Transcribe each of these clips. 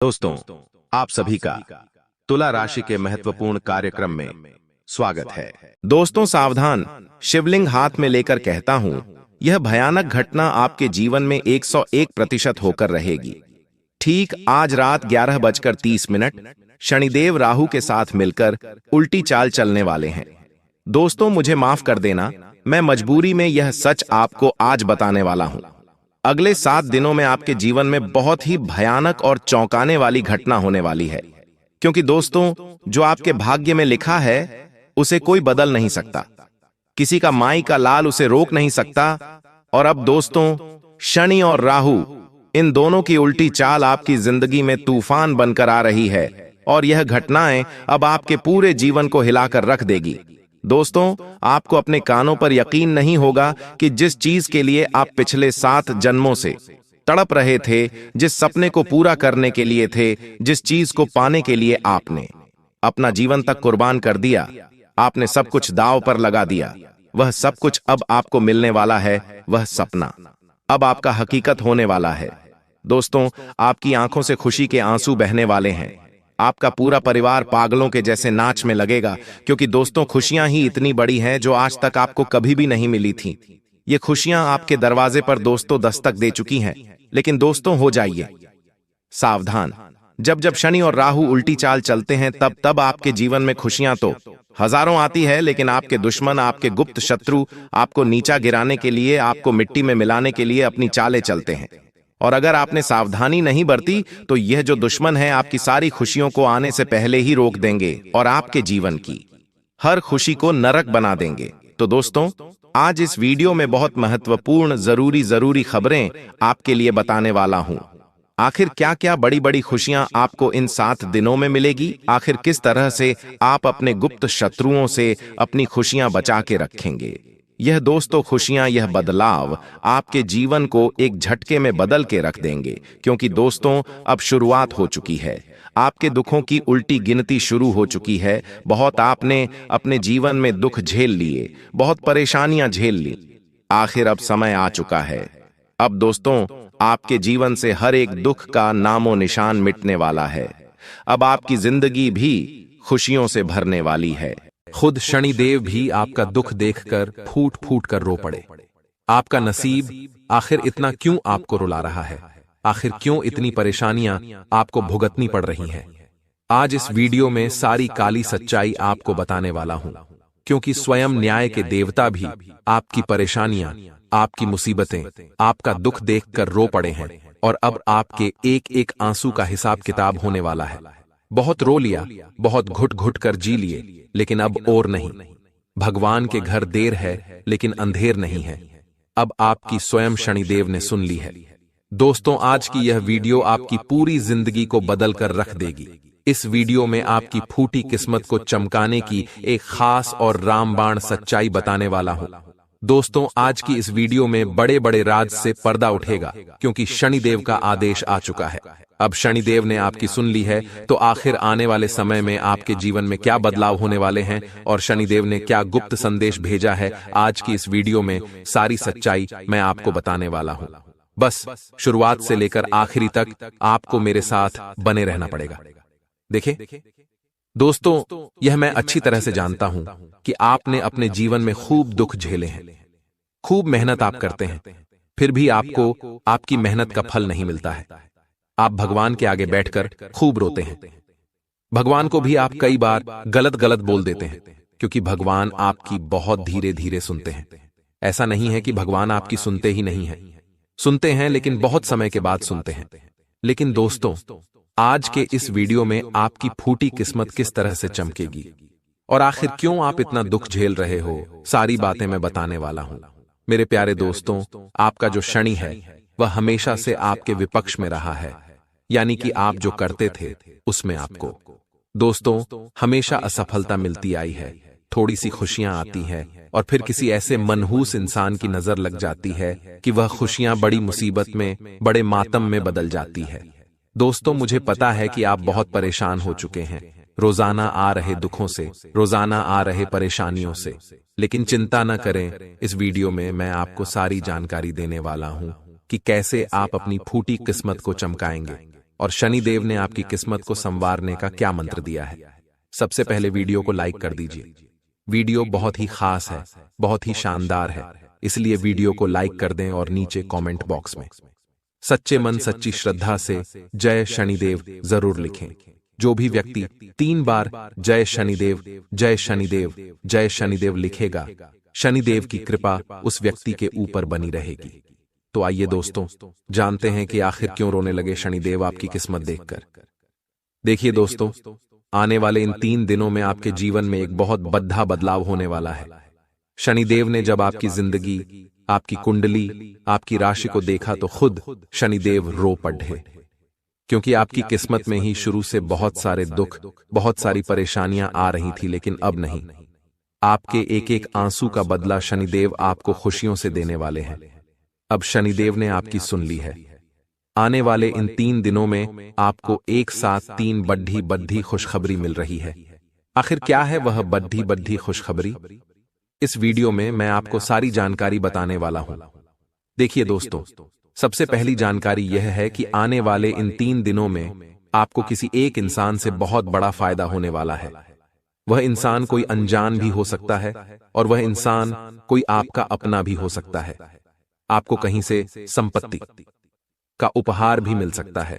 दोस्तों, आप सभी का तुला राशि के महत्वपूर्ण कार्यक्रम में स्वागत है। दोस्तों सावधान, शिवलिंग हाथ में लेकर कहता हूं, यह भयानक घटना आपके जीवन में 101% होकर रहेगी। ठीक आज रात 11:30 शनिदेव राहु के साथ मिलकर उल्टी चाल चलने वाले हैं। दोस्तों मुझे माफ कर देना, मैं मजबूरी में यह सच आपको आज बताने वाला हूं। अगले 7 दिनों में आपके जीवन में बहुत ही भयानक और चौंकाने वाली घटना होने वाली है, क्योंकि दोस्तों जो आपके भाग्य में लिखा है उसे कोई बदल नहीं सकता, किसी का माई का लाल उसे रोक नहीं सकता। और अब दोस्तों, शनि और राहु इन दोनों की उल्टी चाल आपकी जिंदगी में तूफान बनकर आ रही है और यह घटनाएं अब आपके पूरे जीवन को हिलाकर रख देगी। दोस्तों आपको अपने कानों पर यकीन नहीं होगा कि जिस चीज के लिए आप पिछले 7 जन्मों से तड़प रहे थे, जिस सपने को पूरा करने के लिए थे, जिस चीज को पाने के लिए आपने अपना जीवन तक कुर्बान कर दिया, आपने सब कुछ दांव पर लगा दिया, वह सब कुछ अब आपको मिलने वाला है। वह सपना अब आपका हकीकत होने वाला है। दोस्तों आपकी आंखों से खुशी के आंसू बहने वाले हैं। आपका पूरा परिवार पागलों के जैसे नाच में लगेगा, क्योंकि दोस्तों खुशियां ही इतनी बड़ी हैं जो आज तक आपको कभी भी नहीं मिली थी। ये खुशियां आपके दरवाजे पर दोस्तों दस्तक दे चुकी हैं। लेकिन दोस्तों हो जाइए सावधान, जब जब शनि और राहु उल्टी चाल चलते हैं तब तब आपके जीवन में खुशियां तो हजारों आती है, लेकिन आपके दुश्मन, आपके गुप्त शत्रु आपको नीचा गिराने के लिए, आपको मिट्टी में मिलाने के लिए अपनी चालें चलते हैं। और अगर आपने सावधानी नहीं बरती तो यह जो दुश्मन है आपकी सारी खुशियों को आने से पहले ही रोक देंगे और आपके जीवन की हर खुशी को नरक बना देंगे। तो दोस्तों आज इस वीडियो में बहुत महत्वपूर्ण जरूरी खबरें आपके लिए बताने वाला हूं। आखिर क्या क्या बड़ी बड़ी खुशियां आपको इन 7 दिनों में मिलेगी, आखिर किस तरह से आप अपने गुप्त शत्रुओं से अपनी खुशियां बचा के रखेंगे। यह दोस्तों खुशियां, यह बदलाव आपके जीवन को एक झटके में बदल के रख देंगे, क्योंकि दोस्तों अब शुरुआत हो चुकी है। आपके दुखों की उल्टी गिनती शुरू हो चुकी है। बहुत आपने अपने जीवन में दुख झेल लिए, बहुत परेशानियां झेल ली, आखिर अब समय आ चुका है। अब दोस्तों आपके जीवन से हर एक दुख का नामो निशान मिटने वाला है। अब आपकी जिंदगी भी खुशियों से भरने वाली है। खुद शनिदेव भी आपका दुख देखकर फूट फूट कर रो पड़े। आपका नसीब आखिर इतना क्यों आपको रुला रहा है, आखिर क्यों इतनी परेशानियां आपको भुगतनी पड़ रही हैं। आज इस वीडियो में सारी काली सच्चाई आपको बताने वाला हूं, क्योंकि स्वयं न्याय के देवता भी आपकी परेशानियां, आपकी मुसीबतें, आपका दुख देखकर रो पड़े हैं। और अब आपके एक एक आंसू का हिसाब किताब होने वाला है। बहुत रो लिया, बहुत घुट घुट कर जी लिए, लेकिन अब और नहीं। भगवान के घर देर है लेकिन अंधेर नहीं है। अब आपकी स्वयं शनिदेव ने सुन ली है। दोस्तों आज की यह वीडियो आपकी पूरी जिंदगी को बदल कर रख देगी। इस वीडियो में आपकी फूटी किस्मत को चमकाने की एक खास और रामबाण सच्चाई बताने वाला हूं। दोस्तों आज की इस वीडियो में बड़े बड़े राज से पर्दा उठेगा, क्योंकि शनिदेव का आदेश आ चुका है। अब शनिदेव ने आपकी सुन ली है, तो आखिर आने वाले समय में आपके जीवन में क्या बदलाव होने वाले हैं और शनिदेव ने क्या गुप्त संदेश भेजा है, आज की इस वीडियो में सारी सच्चाई मैं आपको बताने वाला हूं। बस शुरुआत से लेकर आखिरी तक आपको मेरे साथ बने रहना पड़ेगा। देखिए दोस्तों, यह मैं अच्छी तरह से जानता हूं कि आपने अपने जीवन में खूब दुख झेले हैं, खूब मेहनत आप करते हैं, फिर भी आपको आपकी मेहनत का फल नहीं मिलता है। आप भगवान के आगे बैठकर खूब रोते हैं। भगवान को भी आप कई बार गलत गलत बोल देते हैं, क्योंकि भगवान आपकी बहुत धीरे धीरे सुनते हैं। ऐसा नहीं है कि भगवान आपकी सुनते ही नहीं है, सुनते हैं, लेकिन बहुत समय के बाद सुनते हैं। लेकिन दोस्तों आज के इस वीडियो में आपकी फूटी किस्मत किस तरह से चमकेगी और आखिर क्यों आप इतना दुख झेल रहे हो, सारी बातें मैं बताने वाला हूं। मेरे प्यारे दोस्तों, आपका जो शनि है वह हमेशा से आपके विपक्ष में रहा है, यानी कि आप जो करते थे उसमें आपको दोस्तों हमेशा असफलता मिलती आई है। थोड़ी सी खुशियां आती हैं और फिर किसी ऐसे मनहूस इंसान की नजर लग जाती है कि वह खुशियां बड़ी मुसीबत में, बड़े मातम में बदल जाती है। दोस्तों मुझे पता है कि आप बहुत परेशान हो चुके हैं रोजाना आ रहे दुखों से, रोजाना आ रहे परेशानियों से, लेकिन चिंता न करें, इस वीडियो में मैं आपको सारी जानकारी देने वाला हूं कि कैसे आप अपनी फूटी किस्मत को चमकाएंगे, और शनिदेव ने आपकी किस्मत को संवारने का क्या मंत्र दिया है। सबसे पहले वीडियो को लाइक कर दीजिए। वीडियो बहुत ही खास है, बहुत ही शानदार है, इसलिए वीडियो को लाइक कर दें और नीचे कमेंट बॉक्स में सच्चे मन सच्ची श्रद्धा से जय शनिदेव जरूर लिखें। जो भी व्यक्ति 3 बार जय शनिदेव जय शनिदेव जय शनिदेव लिखेगा, शनिदेव की कृपा उस व्यक्ति के ऊपर बनी रहेगी। तो आइए दोस्तों, जानते हैं कि आखिर क्यों रोने लगे शनिदेव आपकी किस्मत देखकर। देखिए दोस्तों, आने वाले इन 3 दिनों में आपके जीवन में एक बहुत बड़ा बदलाव होने वाला है। शनिदेव ने जब आपकी जिंदगी, आपकी कुंडली, आपकी राशि को देखा तो खुद शनिदेव रो पड़े, क्योंकि आपकी किस्मत में ही शुरू से बहुत सारे दुख, बहुत सारी परेशानियां आ रही थी, लेकिन अब नहीं। आपके एक एक आंसू का बदला शनिदेव आपको खुशियों से देने वाले हैं। अब शनिदेव ने आपकी सुन ली है। आने वाले इन 3 दिनों में आपको एक साथ 3 बड़ी खुशखबरी मिल रही है। आखिर क्या है वह बड़ी खुशखबरी? इस वीडियो में मैं आपको सारी जानकारी बताने वाला हूं। देखिए दोस्तों, सबसे पहली जानकारी यह है कि आने वाले इन 3 दिनों में आपको किसी एक इंसान से बहुत बड़ा फायदा होने वाला है। वह इंसान कोई अनजान भी हो सकता है और वह इंसान कोई आपका अपना भी हो सकता है। आपको कहीं से संपत्ति का उपहार भी मिल सकता है,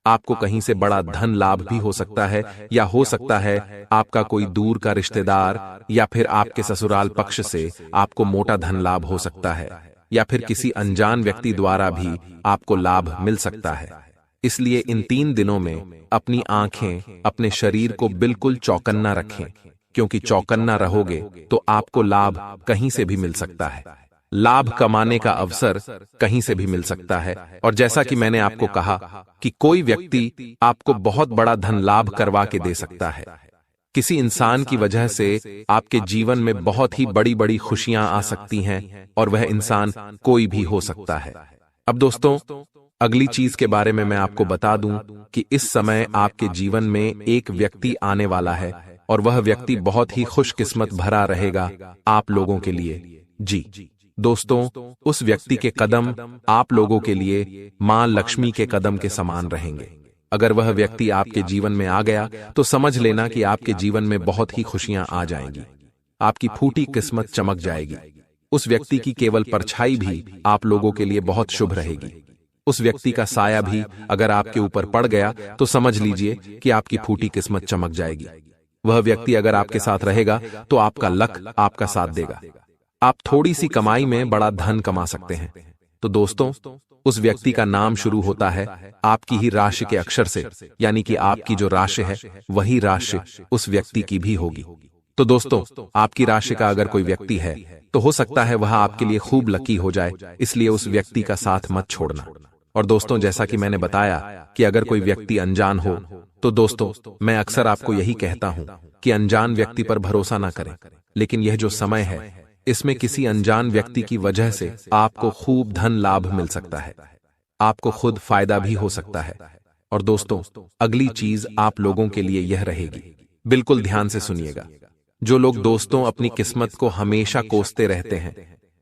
आपको कहीं से बड़ा धन लाभ भी हो सकता है, या हो सकता है आपका कोई दूर का रिश्तेदार या फिर आपके ससुराल पक्ष से आपको मोटा धन लाभ हो सकता है, या फिर किसी अनजान व्यक्ति द्वारा भी आपको लाभ मिल सकता है। इसलिए इन 3 दिनों में अपनी आंखें, अपने शरीर को बिल्कुल चौकन्ना रखें, क्योंकि चौकन्ना रहोगे तो आपको लाभ कहीं से भी मिल सकता है। लाभ कमाने का अवसर कहीं से भी मिल सकता है। और जैसा कि मैंने आपको कहा कि कोई व्यक्ति आपको बहुत बड़ा धन लाभ करवा के दे सकता है। किसी इंसान की वजह से आपके जीवन में बहुत ही बड़ी खुशियां आ सकती हैं, और वह इंसान कोई भी हो सकता है। अब दोस्तों, अगली चीज के बारे में मैं आपको बता दूं कि इस समय आपके जीवन में एक व्यक्ति आने वाला है, और वह व्यक्ति बहुत ही खुशकिस्मत भरा रहेगा आप लोगों के लिए। जी दोस्तों, उस व्यक्ति के कदम आप लोगों के लिए मां लक्ष्मी के कदम के समान रहेंगे। अगर वह व्यक्ति आपके जीवन में आ गया तो समझ लेना कि आपके जीवन में बहुत ही खुशियां आ जाएंगी, आपकी फूटी किस्मत चमक जाएगी। उस व्यक्ति की केवल परछाई भी आप लोगों के लिए बहुत शुभ रहेगी। उस व्यक्ति का साया भी अगर आपके ऊपर पड़ गया तो समझ लीजिए कि आपकी फूटी किस्मत चमक जाएगी। वह व्यक्ति अगर आपके साथ रहेगा तो आपका लक आपका साथ देगा। आप थोड़ी सी कमाई में बड़ा धन कमा सकते हैं। तो दोस्तों, उस व्यक्ति का नाम शुरू होता है आपकी ही राशि के अक्षर से, यानी कि आपकी जो राशि है वही राशि उस व्यक्ति की भी होगी। तो दोस्तों, आपकी राशि का अगर कोई व्यक्ति है तो हो सकता है वह आपके लिए खूब लकी हो जाए, इसलिए उस व्यक्ति का साथ मत छोड़ना। और दोस्तों, जैसा कि मैंने बताया कि अगर कोई व्यक्ति अनजान हो तो दोस्तों, मैं अक्सर आपको यही कहता हूं कि अनजान व्यक्ति पर भरोसा ना करें। लेकिन यह जो समय है, इसमें किसी अनजान व्यक्ति की वजह से आपको खूब धन लाभ मिल सकता है, आपको खुद फायदा भी हो सकता है। और दोस्तों, अगली चीज आप लोगों के लिए यह रहेगी, बिल्कुल ध्यान से सुनिएगा। जो लोग दोस्तों अपनी किस्मत को हमेशा कोसते रहते हैं,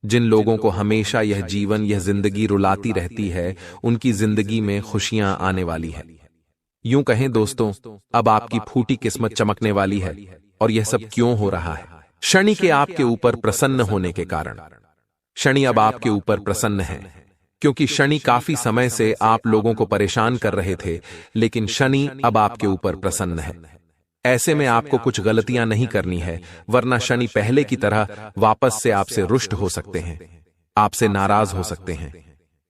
जिन लोगों को हमेशा यह जीवन, यह जिंदगी रुलाती रहती है, उनकी जिंदगी में खुशियां आने वाली है। यूं कहें दोस्तों, अब आपकी फूटी किस्मत चमकने वाली है। और यह सब क्यों हो रहा है? शनि के आपके ऊपर प्रसन्न होने के कारण। शनि अब आपके ऊपर प्रसन्न है, क्योंकि शनि काफी समय से आप लोगों को परेशान कर रहे थे, लेकिन शनि अब आपके ऊपर प्रसन्न है। ऐसे में आपको कुछ गलतियां नहीं करनी है, वरना शनि पहले की तरह वापस से आपसे रुष्ट हो सकते हैं, आपसे नाराज हो सकते हैं।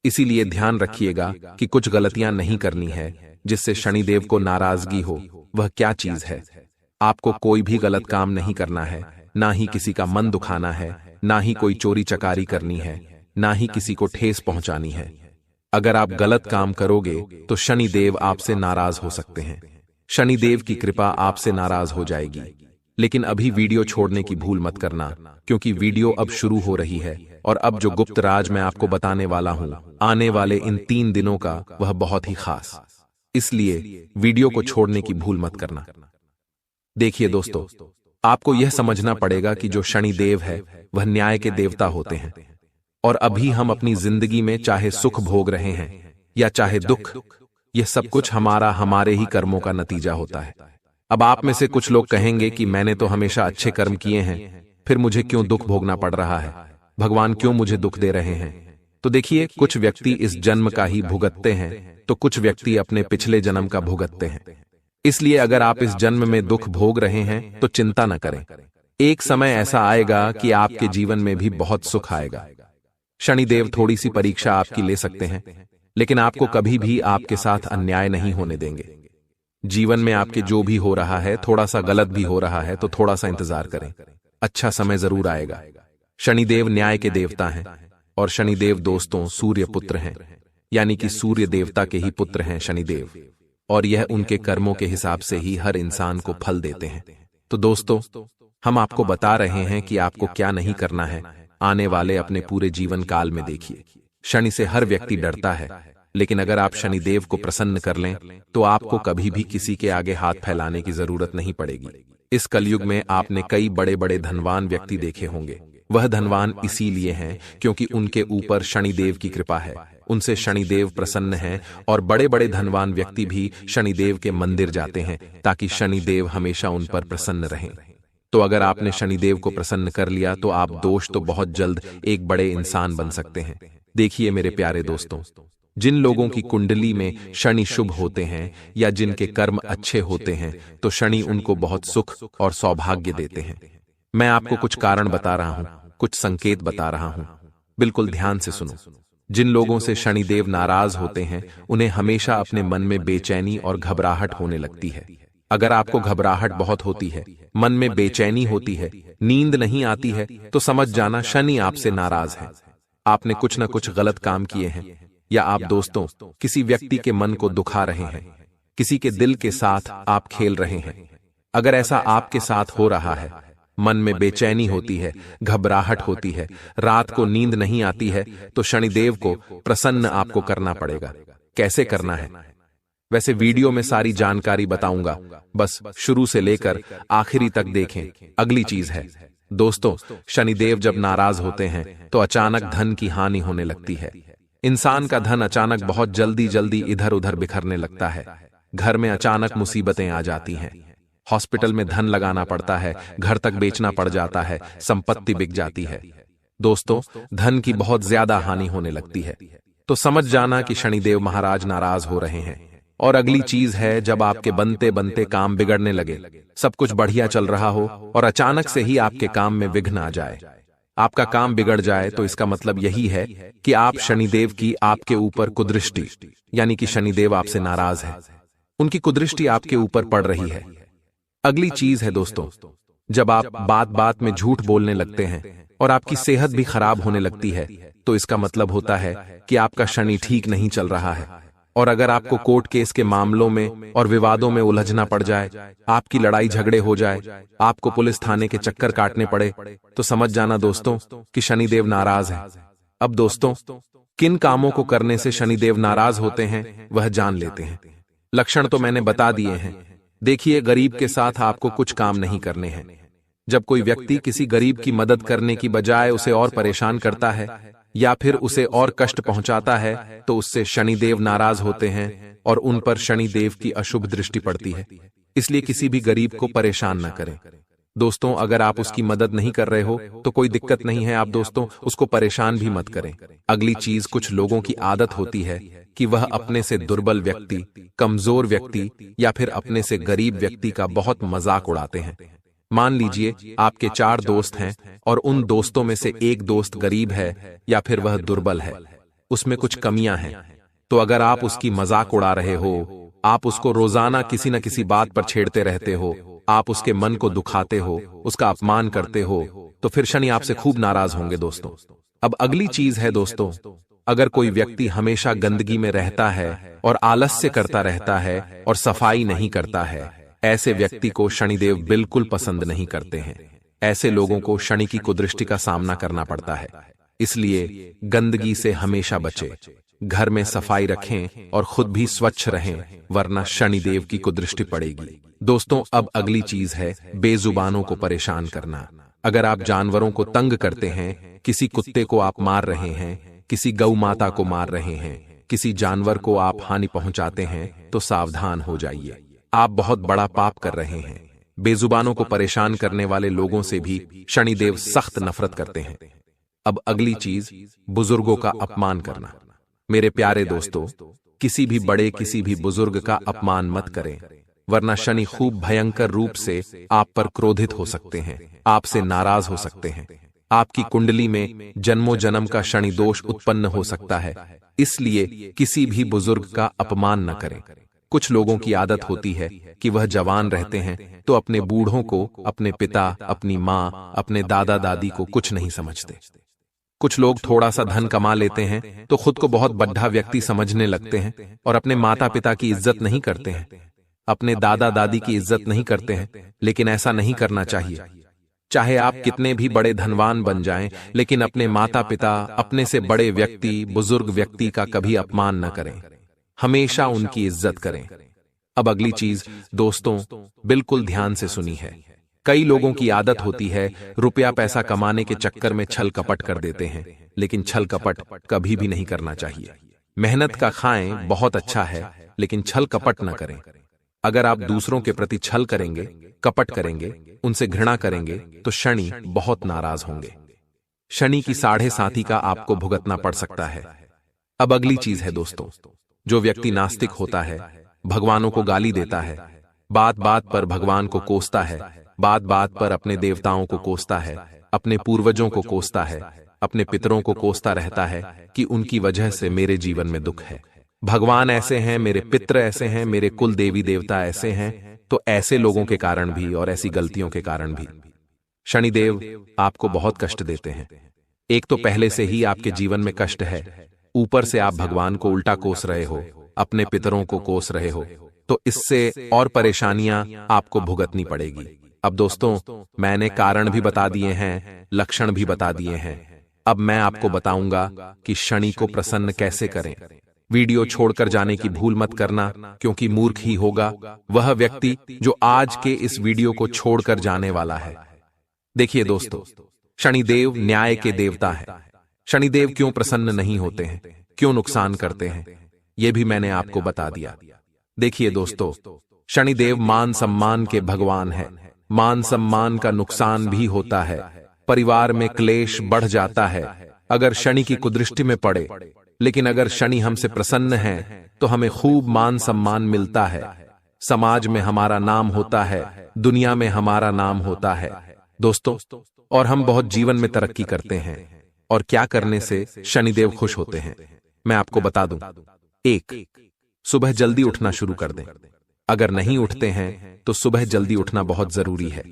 इसीलिए ध्यान रखिएगा कि कुछ गलतियां नहीं करनी है जिससे शनिदेव को नाराजगी हो। वह क्या चीज है? आपको कोई भी गलत काम नहीं करना है, ना ही किसी का मन दुखाना है, ना ही कोई चोरी चकारी करनी है, ना ही किसी को ठेस पहुंचानी है। अगर आप गलत काम करोगे तो शनिदेव आपसे नाराज हो सकते हैं, शनिदेव की कृपा आपसे नाराज हो जाएगी। लेकिन अभी वीडियो छोड़ने की भूल मत करना, क्योंकि वीडियो अब शुरू हो रही है, और अब जो गुप्त राज मैं आपको बताने वाला हूं आने वाले इन 3 दिनों का, वह बहुत ही खास। इसलिए वीडियो को छोड़ने की भूल मत करना। देखिए दोस्तों, आपको यह समझना पड़ेगा कि जो शनिदेव है वह न्याय के देवता होते हैं, और अभी हम अपनी जिंदगी में चाहे सुख भोग रहे हैं या चाहे दुख यह सब कुछ हमारे ही कर्मों का नतीजा होता है। अब आप में से कुछ लोग कहेंगे कि मैंने तो हमेशा अच्छे कर्म किए हैं, फिर मुझे क्यों दुख भोगना पड़ रहा है, भगवान क्यों मुझे दुख दे रहे हैं। तो देखिए, कुछ व्यक्ति इस जन्म का ही भुगतते हैं, तो कुछ व्यक्ति अपने पिछले जन्म का भुगतते हैं। इसलिए अगर आप इस जन्म में दुख भोग रहे हैं तो चिंता न करें, एक समय ऐसा आएगा कि आपके जीवन में भी बहुत सुख आएगा। शनिदेव थोड़ी सी परीक्षा आपकी ले सकते हैं, लेकिन आपको कभी भी आपके साथ अन्याय नहीं होने देंगे। जीवन में आपके जो भी हो रहा है, थोड़ा सा गलत भी हो रहा है, तो थोड़ा सा इंतजार करें, अच्छा समय जरूर आएगा। शनिदेव न्याय के देवता हैं, और शनिदेव दोस्तों सूर्य पुत्र हैं, यानी कि सूर्य देवता के ही पुत्र हैं शनिदेव, और यह उनके कर्मों के हिसाब से ही हर इंसान को फल देते हैं। तो दोस्तों, हम आपको बता रहे हैं कि आपको क्या नहीं करना है। आने वाले अपने पूरे जीवन काल में देखिए, शनि से हर व्यक्ति डरता है, लेकिन अगर आप शनिदेव को प्रसन्न कर लें तो आपको कभी भी किसी के आगे हाथ फैलाने की जरूरत नहीं पड़ेगी। इस कलयुग में आपने कई बड़े बड़े धनवान व्यक्ति देखे होंगे। वह धनवान इसीलिए हैं क्योंकि उनके ऊपर शनिदेव की कृपा है, उनसे शनिदेव प्रसन्न हैं, और बड़े बड़े धनवान व्यक्ति भी शनिदेव के मंदिर जाते हैं ताकि शनिदेव हमेशा उन पर प्रसन्न रहें। तो अगर आपने शनिदेव को प्रसन्न कर लिया तो आप दोष तो बहुत जल्द एक बड़े इंसान बन सकते हैं। देखिए मेरे प्यारे दोस्तों, जिन लोगों की कुंडली में शनि शुभ होते हैं या जिनके कर्म अच्छे होते हैं, तो शनि उनको बहुत सुख और सौभाग्य देते हैं। मैं आपको कुछ कारण बता रहा हूं, कुछ संकेत बता रहा हूं, बिल्कुल ध्यान से सुनो। जिन लोगों से शनिदेव नाराज होते हैं, उन्हें हमेशा अपने मन में बेचैनी और घबराहट होने लगती है। अगर आपको घबराहट बहुत होती है, मन में बेचैनी होती है, नींद नहीं आती है, तो समझ जाना शनि आपसे नाराज है। आपने कुछ न कुछ गलत काम किए हैं, या आप दोस्तों किसी व्यक्ति के मन को दुखा रहे हैं, किसी के दिल के साथ आप खेल रहे हैं। अगर ऐसा आपके साथ हो रहा है, मन में बेचैनी होती है, घबराहट होती है, रात को नींद नहीं आती है, तो शनिदेव को प्रसन्न आपको करना पड़ेगा। कैसे करना है? वैसे वीडियो में सारी जानकारी बताऊंगा, बस शुरू से लेकर आखिरी तक देखें। अगली चीज है दोस्तों, शनिदेव जब नाराज होते हैं तो अचानक धन की हानि होने लगती है। इंसान का धन अचानक बहुत जल्दी जल्दी इधर उधर बिखरने लगता है। घर में अचानक मुसीबतें आ जाती हैं, हॉस्पिटल में धन लगाना पड़ता है, घर तक बेचना पड़ जाता है, संपत्ति बिक जाती है। दोस्तों, धन की बहुत ज्यादा हानि होने लगती है, तो समझ जाना कि शनिदेव महाराज नाराज हो रहे हैं। और अगली चीज है, जब आपके बनते बनते काम बिगड़ने लगे, सब कुछ बढ़िया चल रहा हो और अचानक से ही आपके काम में विघ्न आ जाए, आपका काम बिगड़ जाए, तो इसका मतलब यही है कि आप शनिदेव की आपके ऊपर कुदृष्टि, यानी कि शनिदेव आपसे नाराज है, उनकी कुदृष्टि आपके ऊपर पड़ रही है। अगली चीज है दोस्तों, जब आप बात बात में झूठ बोलने लगते हैं और आपकी सेहत भी खराब होने लगती है, तो इसका मतलब होता है कि आपका शनि ठीक नहीं चल रहा है। और अगर आपको कोर्ट केस के मामलों में और विवादों में उलझना पड़ जाए, आपकी लड़ाई झगड़े हो जाए, आपको पुलिस थाने के चक्कर काटने पड़े, तो समझ जाना दोस्तों कि शनिदेव नाराज है। अब दोस्तों, किन कामों को करने से शनिदेव नाराज होते हैं वह जान लेते हैं। लक्षण तो मैंने बता दिए हैं। देखिए, गरीब के साथ आपको कुछ काम नहीं करने हैं। जब कोई व्यक्ति किसी गरीब की मदद करने की बजाय उसे और परेशान करता है या फिर उसे और कष्ट पहुंचाता है, तो उससे शनिदेव नाराज होते हैं और उन पर शनिदेव की अशुभ दृष्टि पड़ती है। इसलिए किसी भी गरीब को परेशान न करें। दोस्तों, अगर आप उसकी मदद नहीं कर रहे हो तो कोई दिक्कत नहीं है, आप दोस्तों उसको परेशान भी मत करें। अगली चीज, कुछ लोगों की आदत होती है कि वह अपने से दुर्बल व्यक्ति, कमजोर व्यक्ति या फिर अपने से गरीब व्यक्ति का बहुत मजाक उड़ाते हैं। मान लीजिए आपके 4 दोस्त हैं और उन दोस्तों में से एक दोस्त गरीब है या फिर वह दुर्बल है, उसमें कुछ कमियां हैं, तो अगर आप उसकी मजाक उड़ा रहे हो, आप उसको रोजाना किसी न किसी बात पर छेड़ते रहते हो, आप उसके मन को दुखाते हो, उसका अपमान करते हो, तो फिर शनि आपसे खूब नाराज होंगे दोस्तों। अब अगली चीज है दोस्तों, अगर कोई व्यक्ति हमेशा गंदगी में रहता है और आलस्य करता रहता है और सफाई नहीं करता है, ऐसे व्यक्ति को शनिदेव बिल्कुल पसंद नहीं करते हैं। ऐसे लोगों को शनि की कुदृष्टि का सामना करना पड़ता है। इसलिए गंदगी से हमेशा बचें, घर में सफाई रखें और खुद भी स्वच्छ रहें, वरना शनिदेव की कुदृष्टि पड़ेगी। दोस्तों, अब अगली चीज है बेजुबानों को परेशान करना। अगर आप जानवरों को तंग करते हैं, किसी कुत्ते को आप मार रहे हैं, किसी गौ माता को मार रहे हैं, किसी जानवर को आप हानि पहुंचाते हैं तो सावधान हो जाइए, आप बहुत बड़ा पाप कर रहे हैं। बेजुबानों को परेशान करने वाले लोगों से भी शनिदेव सख्त नफरत करते हैं। अब अगली चीज, बुजुर्गों का अपमान करना। मेरे प्यारे दोस्तों, किसी भी बड़े, किसी भी बुजुर्ग का अपमान मत करें, वरना शनि खूब भयंकर रूप से आप पर क्रोधित हो सकते हैं, आपसे नाराज हो सकते हैं। आपकी कुंडली में जन्मों जन्म का शनि दोष उत्पन्न हो सकता है, इसलिए किसी भी बुजुर्ग का अपमान न करें। कुछ लोगों की आदत होती है कि वह जवान रहते हैं तो अपने बूढ़ों को, अपने पिता, अपनी माँ, अपने दादा दादी को कुछ नहीं समझते। कुछ लोग थोड़ा सा धन कमा लेते हैं तो खुद को बहुत बड़ा व्यक्ति समझने लगते हैं और अपने माता पिता की इज्जत नहीं करते हैं, अपने दादा दादी की इज्जत नहीं करते हैं। लेकिन ऐसा नहीं करना चाहिए। चाहे आप कितने भी बड़े धनवान बन जाएं, लेकिन अपने माता पिता, अपने से बड़े व्यक्ति, बुजुर्ग व्यक्ति का कभी अपमान न करें, हमेशा उनकी इज्जत करें। अब अगली चीज दोस्तों, बिल्कुल ध्यान से सुनी है। कई लोगों की आदत होती है रुपया पैसा कमाने के चक्कर में छल कपट कर देते हैं, लेकिन छल कपट कभी भी नहीं करना चाहिए। मेहनत का खाएं बहुत अच्छा है, लेकिन छल कपट न करें। अगर आप दूसरों के प्रति छल करेंगे, कपट करेंगे, उनसे घृणा करेंगे तो शनि बहुत नाराज होंगे। शनि की 7.5 का आपको भुगतना पड़ सकता है। अब अगली चीज है दोस्तों, जो व्यक्ति नास्तिक होता है, भगवानों को गाली देता है, बात बात पर भगवान को कोसता है, बात बात पर अपने देवताओं को कोसता है, अपने पूर्वजों को कोसता है, अपने पितरों को कोसता रहता है कि उनकी वजह से मेरे जीवन में दुख है, भगवान ऐसे हैं, मेरे पितर ऐसे हैं, मेरे कुल देवी देवता ऐसे हैं। तो ऐसे लोगों के कारण भी और ऐसी गलतियों के कारण भी शनिदेव आपको बहुत कष्ट देते हैं। एक तो पहले से ही आपके जीवन में कष्ट है, ऊपर से आप भगवान को उल्टा कोस रहे हो, अपने पितरों को कोस रहे हो, तो इससे और परेशानियां आपको भुगतनी पड़ेगी। अब दोस्तों, मैंने कारण भी बता दिए हैं, लक्षण भी बता दिए हैं। अब मैं आपको बताऊंगा कि शनि को प्रसन्न कैसे करें। वीडियो छोड़कर जाने की भूल मत करना, क्योंकि मूर्ख ही होगा वह व्यक्ति जो आज के इस वीडियो को छोड़कर जाने वाला है। देखिए दोस्तों, शनिदेव न्याय के देवता है। शनिदेव क्यों प्रसन्न नहीं होते हैं, क्यों नुकसान करते हैं, यह भी मैंने आपको बता दिया। देखिए दोस्तों, शनिदेव मान सम्मान के भगवान है। मान सम्मान का नुकसान भी होता है, परिवार में क्लेश बढ़ जाता है अगर शनि की कुदृष्टि में पड़े। लेकिन अगर शनि हमसे प्रसन्न है तो हमें खूब मान सम्मान मिलता है, समाज में हमारा नाम होता है, दुनिया में हमारा नाम होता है दोस्तों, और हम बहुत जीवन में तरक्की करते हैं। और क्या करने से शनिदेव खुश होते हैं, मैं आपको बता दूं। 1, सुबह जल्दी उठना शुरू कर दें। अगर नहीं उठते हैं तो सुबह जल्दी उठना बहुत जरूरी है।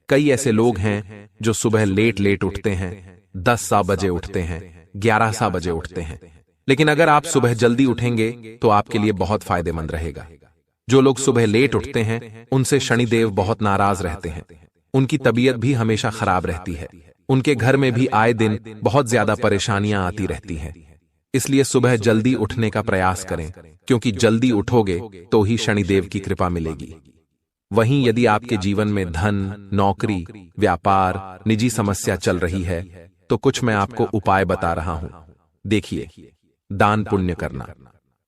कई ऐसे लोग हैं जो सुबह लेट उठते हैं, 10 बजे उठते हैं, 11 बजे उठते हैं। लेकिन अगर आप सुबह जल्दी उठेंगे तो आपके लिए बहुत फायदेमंद रहेगा। जो लोग सुबह लेट उठते हैं उनसे शनिदेव बहुत नाराज रहते हैं, उनकी तबीयत भी हमेशा खराब रहती है, उनके घर में भी आए दिन बहुत ज्यादा परेशानियां आती रहती हैं। इसलिए सुबह जल्दी उठने का प्रयास करें, क्योंकि जल्दी उठोगे तो ही शनिदेव की कृपा मिलेगी। वहीं यदि आपके जीवन में धन, नौकरी, व्यापार, निजी समस्या चल रही है तो कुछ मैं आपको उपाय बता रहा हूं। देखिए, दान पुण्य करना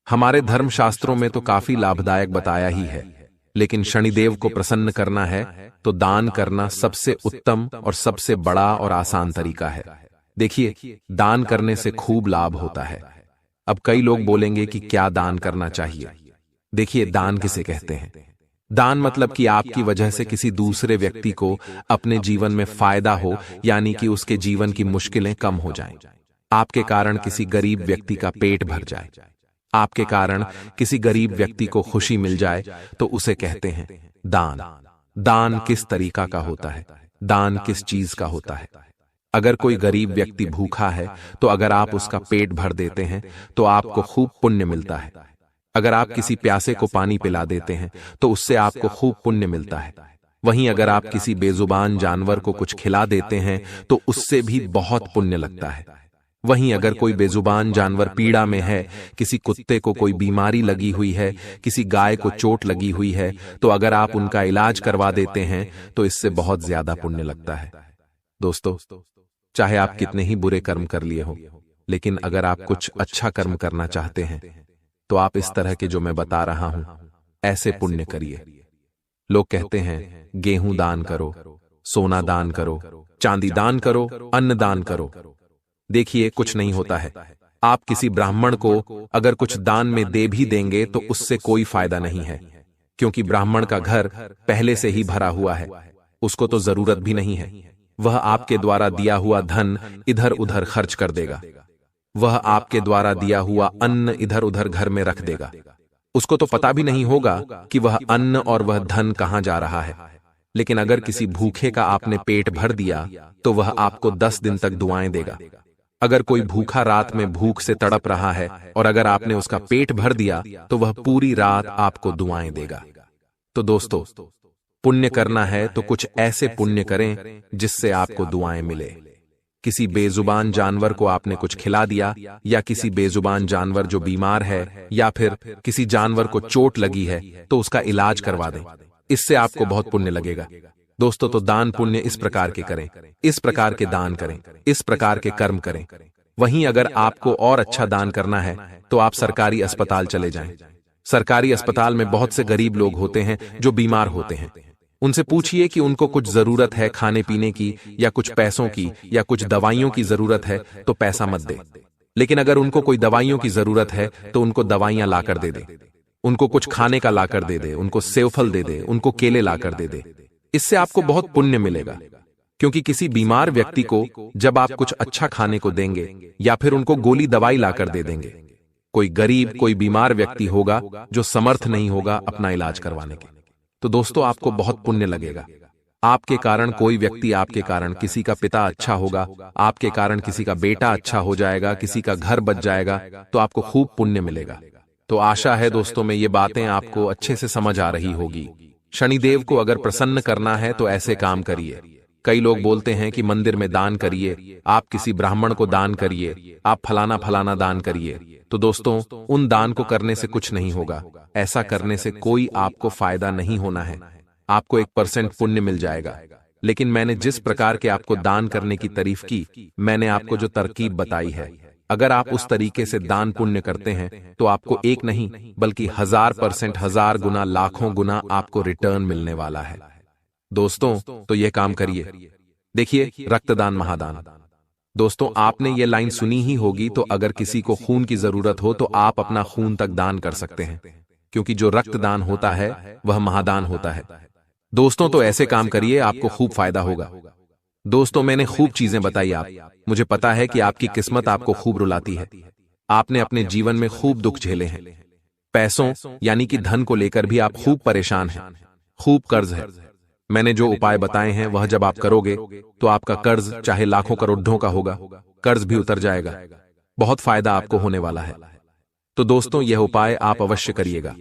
हमारे धर्मशास्त्रों में तो काफी लाभदायक बताया ही है, लेकिन शनिदेव को प्रसन्न करना है तो दान करना सबसे उत्तम और सबसे बड़ा और आसान तरीका है। देखिए, दान करने से खूब लाभ होता है। अब कई लोग बोलेंगे कि क्या दान करना चाहिए। देखिए, दान किसे कहते हैं? दान मतलब कि आपकी वजह से किसी दूसरे व्यक्ति को अपने जीवन में फायदा हो, यानी कि उसके जीवन की मुश्किलें कम हो जाएं। आपके कारण किसी गरीब व्यक्ति का पेट भर जाए, आपके कारण किसी गरीब व्यक्ति को खुशी मिल जाए, तो उसे कहते हैं दान। दान किस तरीका का होता है, दान किस चीज का होता है? अगर कोई गरीब व्यक्ति भूखा है तो अगर आप उसका पेट भर देते हैं तो आपको खूब पुण्य मिलता है। अगर आप किसी प्यासे को पानी पिला देते हैं तो उससे आपको खूब पुण्य मिलता है। वहीं अगर आप किसी बेजुबान जानवर को कुछ खिला देते हैं तो उससे भी बहुत पुण्य लगता है। वहीं अगर कोई बेजुबान जानवर पीड़ा में है, किसी कुत्ते को कोई बीमारी लगी हुई है, किसी गाय को चोट लगी हुई है, तो अगर आप उनका इलाज करवा देते हैं तो इससे बहुत ज्यादा पुण्य लगता है। दोस्तों, चाहे आप कितने ही बुरे कर्म कर लिए हो, लेकिन अगर आप कुछ अच्छा कर्म करना चाहते हैं तो आप इस तरह के जो मैं बता रहा हूं ऐसे पुण्य करिए। लोग कहते हैं गेहूं दान करो, सोना दान करो, चांदी दान करो, अन्न दान करो। देखिए, कुछ नहीं होता है। आप किसी ब्राह्मण को अगर कुछ दान में दे भी देंगे तो उससे कोई फायदा नहीं है, क्योंकि ब्राह्मण का घर पहले से ही भरा हुआ है, उसको तो जरूरत भी नहीं है। वह आपके द्वारा दिया हुआ धन इधर उधर खर्च कर देगा, वह आपके द्वारा दिया हुआ अन्न इधर उधर घर में रख देगा। उसको तो पता भी नहीं होगा कि वह अन्न और वह धन कहां जा रहा है। लेकिन अगर किसी भूखे का आपने पेट भर दिया तो वह आपको 10 दिन तक दुआएं देगा। अगर कोई भूखा रात में भूख से तड़प रहा है और अगर आपने उसका पेट भर दिया तो वह पूरी रात आपको दुआएं देगा। तो दोस्तों, पुण्य करना है तो कुछ ऐसे पुण्य करें जिससे आपको दुआएं मिले। किसी बेजुबान जानवर को आपने कुछ खिला दिया, या किसी बेजुबान जानवर जो बीमार है, या फिर किसी जानवर को चोट लगी है तो उसका इलाज करवा दें, इससे आपको बहुत पुण्य लगेगा। दोस्तों, तो दान पुण्य इस प्रकार के करें, इस प्रकार के दान करें, इस प्रकार के कर्म करें। वहीं अगर आपको और अच्छा दान करना है तो आप सरकारी अस्पताल चले जाएं। सरकारी अस्पताल में बहुत से गरीब लोग होते हैं जो बीमार होते हैं। उनसे पूछिए कि उनको कुछ जरूरत है खाने पीने की, या कुछ पैसों की, या कुछ दवाइयों की जरूरत है तो पैसा मत दे। लेकिन अगर उनको कोई दवाइयों की जरूरत है तो उनको दवाइयां लाकर दे दे, उनको कुछ खाने का लाकर दे दे, उनको सेवफल दे दे, उनको केले लाकर दे दे। इससे आपको बहुत पुण्य मिलेगा, क्योंकि किसी बीमार व्यक्ति को जब आप कुछ अच्छा खाने को देंगे या फिर उनको गोली दवाई लाकर दे देंगे, कोई गरीब, कोई बीमार व्यक्ति होगा जो समर्थ नहीं होगा अपना इलाज करवाने के, तो दोस्तों आपको बहुत पुण्य लगेगा। आपके कारण कोई व्यक्ति, आपके कारण किसी का पिता अच्छा होगा, आपके कारण किसी का बेटा अच्छा हो जाएगा, किसी का घर बच जाएगा, तो आपको खूब पुण्य मिलेगा। तो आशा है दोस्तों में ये बातें आपको अच्छे से समझ आ रही होगी। शनिदेव को अगर प्रसन्न करना है तो ऐसे काम करिए। कई लोग बोलते हैं कि मंदिर में दान करिए, आप किसी ब्राह्मण को दान करिए, आप फलाना फलाना दान करिए। तो दोस्तों, उन दान को करने से कुछ नहीं होगा, ऐसा करने से कोई आपको फायदा नहीं होना है। आपको 1% पुण्य मिल जाएगा। लेकिन मैंने जिस प्रकार के आपको दान करने की तारीफ की, मैंने आपको जो तरकीब बताई है, अगर आप उस तरीके से दान पुण्य करते हैं तो आपको 1 नहीं बल्कि 1000%, 1000 गुना, लाखों गुना आपको रिटर्न मिलने वाला है। दोस्तों, तो यह काम करिए। देखिए, रक्तदान महादान। दोस्तों, आपने ये लाइन सुनी ही होगी, तो अगर किसी को खून की जरूरत हो तो आप अपना खून तक दान कर सकते हैं, क्योंकि जो रक्तदान होता है वह महादान होता है। दोस्तों, तो ऐसे काम करिए, आपको खूब फायदा होगा। दोस्तों, मैंने खूब चीजें बताई आप, मुझे पता है कि आपकी किस्मत आपको खूब रुलाती है। आपने अपने जीवन में खूब दुख झेले हैं। पैसों यानी कि धन को लेकर भी आप खूब परेशान हैं, खूब कर्ज है। मैंने जो उपाय बताए हैं वह जब आप करोगे तो आपका कर्ज चाहे लाखों करोड़ों का होगा, कर्ज भी उतर जाएगा। बहुत फायदा आपको होने वाला है। तो दोस्तों, यह उपाय आप अवश्य करिएगा।